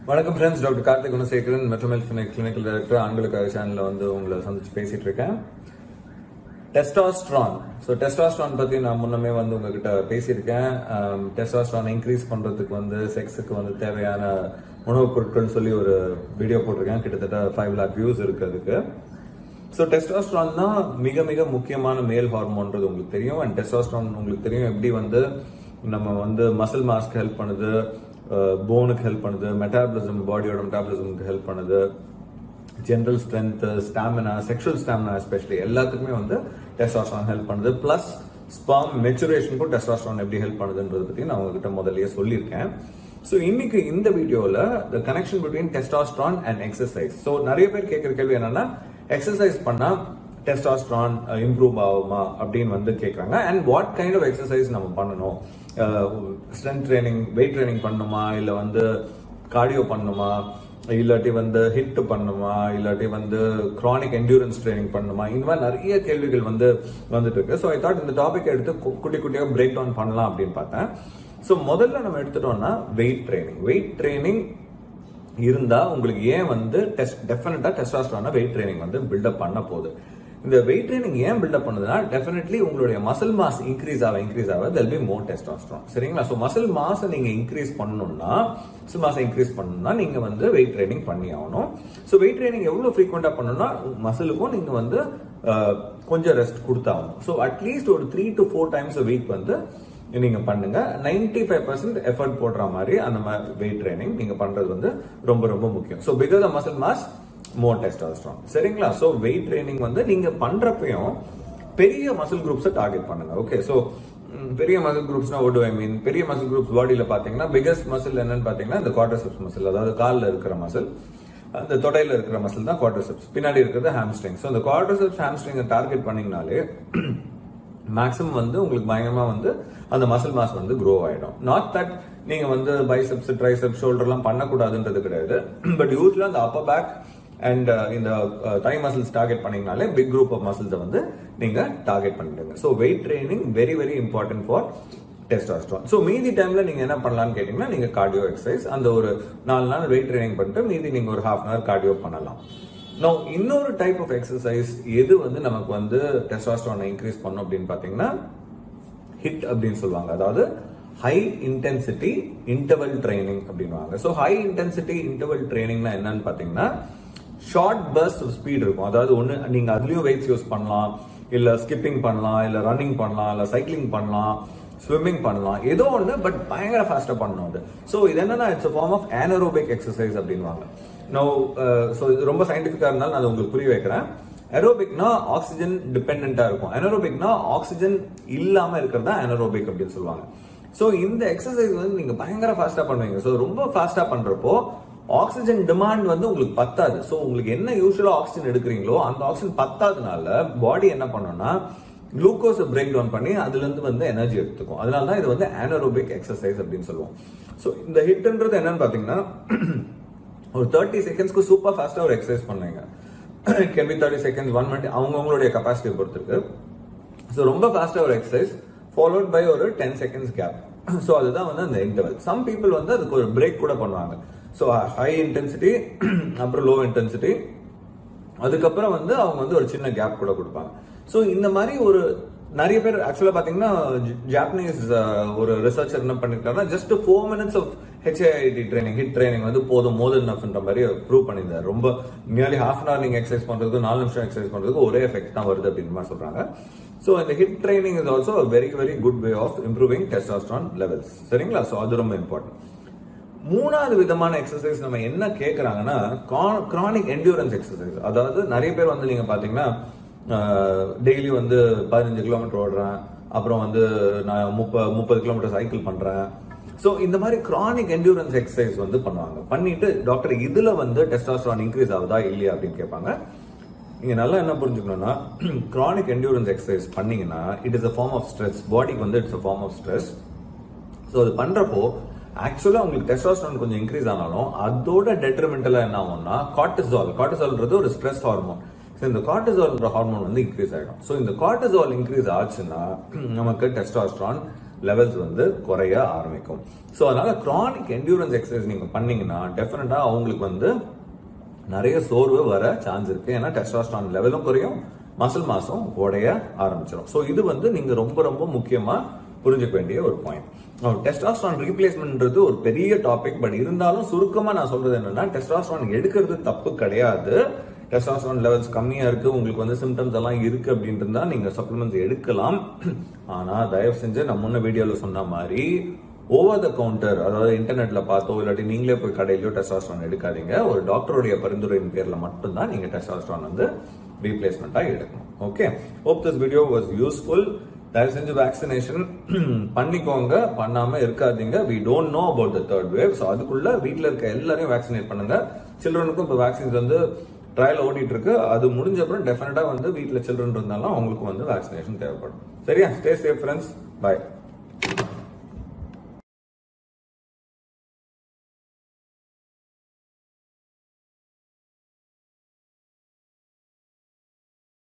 வணக்கம் friends, doctor Karthik Gunasekaran Metromale clinical director ஆண்களுக்காக சேனல்ல வந்து உங்களை சந்திச்சு பேசிட்டு இருக்கேன். டெஸ்டாஸ்ட்ரான். ஸோ டெஸ்டாஸ்ட்ரான் பத்தி நான் முன்னமே வந்து உங்ககிட்ட பேசியிருக்கேன். டெஸ்டாஸ்ட்ரான் இன்க்ரீஸ் பண்றதுக்கு வந்து செக்ஸுக்கு வந்து தேவையான உணவுப் பொருட்கள் சொல்லி ஒரு வீடியோ போட்டிருக்கேன். கிட்டத்தட்ட 5 lakh வியூஸ் இருக்கு அதுக்கு. ஸோ டெஸ்டாஸ்ட்ரான் தான் மிக மிக முக்கியமான மேல் ஹார்மோன்றது உங்களுக்கு தெரியும். அண்ட் டெஸ்டாஸ்ட்ரான் உங்களுக்கு தெரியும் எப்படி வந்து நம்ம வந்து மசில் மாஸ்க்கு ஹெல்ப் பண்ணுது, போனுக்கு ஹெல்ப் பண்ணுது, மெட்டாபலிசம், பாடியோட மெட்டாபலிசம்க்கு ஹெல்ப் பண்ணுது, general strength, stamina, sexual stamina especially எல்லாத்துக்குமே வந்து டெஸ்டாஸ்ட்ரான் ஹெல்ப் பண்ணுது. பிளஸ் ஸ்பெர்ம் மெச்சுரேஷனுக்கும் டெஸ்டாஸ்ட்ரான் எப்படி ஹெல்ப் பண்ணுதுன்றத பத்தி நான் உங்ககிட்ட முதல்லயே சொல்லியிருக்கேன். ஸோ இன்னைக்கு இந்த வீடியோல த connection between testosterone and exercise. So நிறைய பேர் கேட்கிற கேள்வி என்னன்னா, எக்ஸசைஸ் பண்ணா டெஸ்டாஸ்ட்ரான் இம்ப்ரூவ் ஆகுமா அப்படின்னு வந்து கேட்கறாங்க. And what kind of exercise நம்ம பண்ணணும், ஸ்ட்ரென்த் ட்ரைனிங், வெயிட் ட்ரைனிங் பண்ணணுமா, இல்ல வந்து கார்டியோ பண்ணணுமா, இல்லாட்டி வந்து ஹிட் பண்ணணுமா, இல்லாட்டி வந்து கிரானிக் என்டூரன்ஸ் ட்ரைனிங் பண்ணணுமா, இந்த மாதிரி நிறைய கேள்விகள் வந்து வந்துட்டு இருக்கு. ஸோ ஐ தாட் இந்த டாபிக் எடுத்து குட்டி குட்டியா பிரேக் டவுன் பண்ணலாம் அப்படின்னு பார்த்தேன். ஸோ முதல்ல நம்ம எடுத்துட்டோம்னா வெயிட் ட்ரைனிங் இருந்தா உங்களுக்கு ஏன் வந்து டெஃபினட்டா டெஸ்டாஸ்ட்ரான் வெயிட் ட்ரைனிங் வந்து பில்டப் பண்ண போகுது. இந்த வெயிட் ட்ரைனிங் ஏன் பில்டப் பண்ணுதுன்னா, டெஃபினெட்லி உங்களுடைய மசில் மாஸ் இன்க்ரீஸ் ஆக there'll be more testosterone. சரிங்களா? சோ மசில் மாஸ் நீங்க இன்க்ரீஸ் பண்ணணும்னா நீங்க வந்து வெயிட் ட்ரைனிங் பண்ணி ஆகணும். சோ வெயிட் ட்ரைனிங் எவ்வளவு ஃப்ரீக்வெண்டா பண்ணணும்னா, மசிலுக்கும் நீங்க வந்து கொஞ்சம் ரெஸ்ட் கொடுத்தாகணும். சோ அட்லீஸ்ட் ஒரு 3 to 4 times a week வந்து நீங்க பண்ணுங்க. 95% எஃபர்ட் போடுற மாதிரி அந்த மாதிரி வெயிட் ட்ரைனிங் நீங்க பண்றது வந்து ரொம்ப ரொம்ப முக்கியம். So because of muscle mass, more testosterone. சரிங்களா? சோ வெயிட் ட்ரைனிங் வந்து நீங்க பண்றப்பையும் பெரிய மசில் குரூப்ஸ் டார்கெட் பண்ணுங்க. ஓகே, சோ பெரிய மசில் குரூப்ஸ்னா what do I mean? பெரிய மசில் குரூப்ஸ் பாடியில பாத்தீங்கன்னா பிகெஸ்ட் மசில் என்னன்னு பாத்தீங்கன்னா இந்த குவாட்ரிசெப்ஸ் மசில், அதாவது கால்ல இருக்கிற மசில், அந்த தொடையில இருக்கிற மசில் தான் குவாட்ரிசெப்ஸ், பின்னாடி இருக்கிறது ஹாம்ஸ்ட்ரிங். சோ இந்த குவாட்ரிசெப்ஸ் ஹாம்ஸ்ட்ரிங்கை டார்கெட் பண்ணீங்கனாலே மேக்ஸிமம் வந்து உங்களுக்கு பயங்கரமா வந்து அந்த மசில் மாஸ் வந்து க்ரோ ஆயிடும். நாட் தட் நீங்க வந்து பைசெப்ஸ், ட்ரைசெப்ஸ், ஷோல்டர் எல்லாம் பண்ணக்கூடாதுன்றது கிடையாது. பட் யூஸ்வலா அந்த அப்பர் பேக் அண்ட் இந்த தை மசில்ஸ் டார்கெட் பண்ணீங்கனாலே பிக் குரூப் ஆஃப் மசில்ஸை வந்து நீங்க டார்கெட் பண்ணிடுங்க. So weight training very very important for testosterone. So மீதி டைம்ல நீங்க என்ன பண்ணலாம்னு கேட்டீங்கன்னா, நீங்க கார்டியோ எக்ஸசைஸ் அந்த ஒரு 4 நாள் வெயிட் ட்ரைனிங் பண்ணிட்டு மீதி நீங்க ஒரு ½ hour கார்டியோ பண்ணலாம். Now, இன்னொரு டைப் ஆஃப் எக்ஸசைஸ் எது வந்து நமக்கு வந்து டெஸ்டாஸ்ட்ரானை இன்க்ரீஸ் பண்ணும் அப்படின்னு பாத்தீங்கன்னா, ஹிட் அப்படின்னு சொல்லுவாங்க. அதாவது ஹை இன்டென்சிட்டி இன்டர்வல் ட்ரைனிங் அப்படின்வாங்க. ஸோ ஹை இன்டென்சிட்டி இன்டர்வல் ட்ரைனிங்னா என்னன்னு பாத்தீங்கன்னா, ஷார்ட் பர்ஸ்ட் ஆஃப் ஸ்பீட் இருக்கும். அதாவது ஒன்னு நீங்க அதுலயும் வெயிட்ஸ் யூஸ் பண்ணலாம், இல்ல ஸ்கிப்பிங் பண்ணலாம், இல்ல ரன்னிங் பண்ணலாம், இல்ல சைக்கிளிங் பண்ணலாம், ஸ்விம்மிங் பண்ணலாம், ஏதோ ஒன்று, பட் பயங்கர ஃபாஸ்டா பண்ணணும் அது. ஸோ இது என்னன்னா, it's a form of anaerobic exercise அப்படின்வாங்க. ஸோ இது ரொம்ப சயின்டிபிக்கா இருந்தாலும் நான் உங்களுக்கு புரிய வைக்கிறேன். ஏரோபிக்னா ஆக்சிஜன் டிபெண்டா இருக்கும், அனரோபிக்னா ஆக்சிஜன் இல்லாம இருக்கிறதா அனரோபிக் அப்படின்னு சொல்லுவாங்க. ஸோ இந்த எக்ஸசைஸ் வந்து நீங்க பயங்கர ஃபாஸ்டா பண்ணுவீங்க. ஸோ ரொம்ப ஃபாஸ்டா பண்றப்போ ஆக்சிஜன் டிமாண்ட் வந்து உங்களுக்கு பத்தாது. ஸோ உங்களுக்கு என்ன யூஸ்வலா ஆக்சிஜன் எடுக்கிறீங்களோ அந்த ஆக்சிஜன் பத்தாதனால பாடி என்ன பண்ணும்னா, குளுக்கோஸை பிரேக் டவுன் பண்ணி அதுல இருந்து வந்து எனர்ஜி எடுத்துக்கும். அதனால தான் இது வந்து anaerobic எக்ஸசைஸ் அப்படின்னு சொல்லுவோம். ஸோ இந்த ஹிட்ன்றது என்னன்னு பாத்தீங்கன்னா, ஒரு 30 செகண்ட்ஸ்க்கு சூப்பர் ஃபாஸ்டா ஒரு எக்ஸசைஸ் பண்ணுவீங்க. It can be 30 seconds, 1 minute, அவங்களுடைய கெப்பாசிட்டியை பொறுத்து இருக்கு. ஸோ ரொம்ப ஃபாஸ்டா ஒரு எக்ஸசைஸ் ஃபாலோட் பை ஒரு 10 செகண்ட்ஸ் கேப். ஸோ அதுதான் வந்து அந்த இன்டர்வல். சம் பீப்புள் வந்து அதுக்கு ஒரு பிரேக் கூட பண்ணுவாங்க. ஸோ ஹை இன்டென்சிட்டி, அப்புறம் லோ இன்டென்சிட்டி, அதுக்கப்புறம் வந்து அவங்க வந்து ஒரு சின்ன கேப் கூட கொடுப்பாங்க. ஸோ இந்த மாதிரி ஒரு நிறைய பேர் ஆக்சுவலா பாத்தீங்கன்னா, ஜாப்பனீஸ் ஒரு ரிசர்ச்சர் என்ன பண்ணிருக்காருன்னா, just 4 minutes of HIIT training, HIIT training வந்து போதும், மோர் தென் எனஃப்ன்ற மாதிரி ப்ரூவ் பண்ணியிருந்தாரு. ரொம்ப நியர்லி ½ hour நீங்க எக்ஸசைஸ் பண்றதுக்கு, 4 நிமிஷம் எக்ஸசைஸ் பண்றதுக்கு ஒரே எஃபெக்ட் தான் வருது அப்படின்னு மாதிரி சொல்றாங்க. ஸோ இந்த HIIT training is also very very good way of improving testosterone levels. சரிங்களா? ஸோ அது ரொம்ப இம்பார்ட்டன்ட். மூணாவது விதமான எக்ஸசைஸ் நம்ம என்ன கேட்கறாங்கன்னா, கிரானிக் என்டூரன்ஸ் எக்ஸசைஸ். அதாவது நிறைய பேர் வந்து நீங்க பாத்தீங்கன்னா, டெய்லி வந்து 15 கிலோமீட்டர் ஓடுறேன், அப்புறம் வந்து நான் 30 கிலோமீட்டர் சைக்கிள் பண்றேன். சோ இந்த மாதிரி கிரானிக் என்டூரன்ஸ் எக்ஸசைஸ் வந்து பண்ணுவாங்க. பண்ணிட்டு டாக்டர் இதுல வந்து டெஸ்டாஸ்ட்ரான் இன்க்ரீஸ் ஆகுதா இல்லையா அப்படின்னு கேட்பாங்க. நீங்க நல்லா என்ன புரிஞ்சுக்கணும்னா, கிரானிக் என்டூரன்ஸ் எக்ஸசைஸ் பண்ணீங்கன்னா it is a form of stress. பாடிக்கு வந்து it's a form of stress. So அது பண்றப்போ ஆக்சுவலா உங்களுக்கு டெஸ்டாஸ்ட்ரான் கொஞ்சம் இன்க்ரீஸ் ஆனாலும் அதோட டெட்ரிமெண்டலா என்ன ஆகும்னா, கார்டிசால்ன்றது ஒரு ஸ்ட்ரெஸ் ஹார்மோன். இந்த கார்டிசால்ன்ற ஹார்மோன் வந்து இன்க்ரீஸ் ஆயிடும். சோ இந்த கார்டிசால் இன்க்ரீஸ் ஆச்சுன்னா நமக்கு டெஸ்டாஸ்ட்ரான் லெவல்ஸ் வந்து குறைய ஆரம்பிக்கும். ஸோ அதனால கிரானிக் என்டியூரன்ஸ் எக்ஸசைஸ் நீங்க பண்ணீங்கன்னா டெஃபினட்டா அவங்களுக்கு வந்து நிறைய சோர்வு வர சான்ஸ் இருக்கு. ஏன்னா டெஸ்டாஸ்டரான் லெவலும் குறையும், மசில் மாஸும் உடைய ஆரம்பிச்சிடும். ஸோ இது வந்து நீங்க ரொம்ப ரொம்ப முக்கியமா புரிஞ்சுக்க வேண்டிய ஒரு பாயிண்ட். டெஸ்டாஸ்டரான் ரீப்ளேஸ்மெண்ட்ன்றது ஒரு பெரிய டாபிக். பட் இருந்தாலும் சுருக்கமா நான் சொல்றது என்னன்னா, டெஸ்டாஸ்டரான் எடுக்கிறது தப்பு கிடையாது. டெஸ்டாஸ்டரான் லெவல்ஸ் கம்மியா இருக்கு, உங்களுக்கு வந்து சிம்டம்ஸ் எல்லாம் இருக்கு அப்படின்ட்டு இருந்தா நீங்க சப்ளிமெண்ட்ஸ் எடுக்கலாம். ஆனா தயவு செஞ்சு நான் முன்ன வீடியோல சொன்ன மாதிரி ஓவர் த கவுண்டர், அதாவது இன்டர்நெட்ல பார்த்தோ இல்லாட்டி நீங்களே போய் கடையிலயோ டெஸ்டாஸ்டரான் எடுக்காதீங்க. ஒரு டாக்டருடைய பரிந்துரையின் பேர்ல மட்டும்தான் நீங்க டெஸ்டாஸ்டரான் வந்து ரீப்ளேஸ்மெண்டா எடுக்கணும். Okay, hope this video was useful. தயவு செஞ்சு வேக்சினேஷன் பண்ணிக்கோங்க, பண்ணாம இருக்காதீங்க. We don't know about the third wave. So அதுக்குள்ள வீட்டில் இருக்க எல்லாரையும் வேக்சினேட் பண்ணுங்க. சில்ட்ரனுக்கும் இப்போ வேக்சின்ஸ் வந்து ட்ரையல் ஓடிட்டு இருக்கு. அது முடிஞ்ச அப்புறம் டெஃபினட்டா வந்து வீட்டில் சில்ட்ரன் இருந்தாலும் அவங்களுக்கு வந்து வேக்சினேஷன் தேவைப்படும். சரியா? Stay safe friends. பை.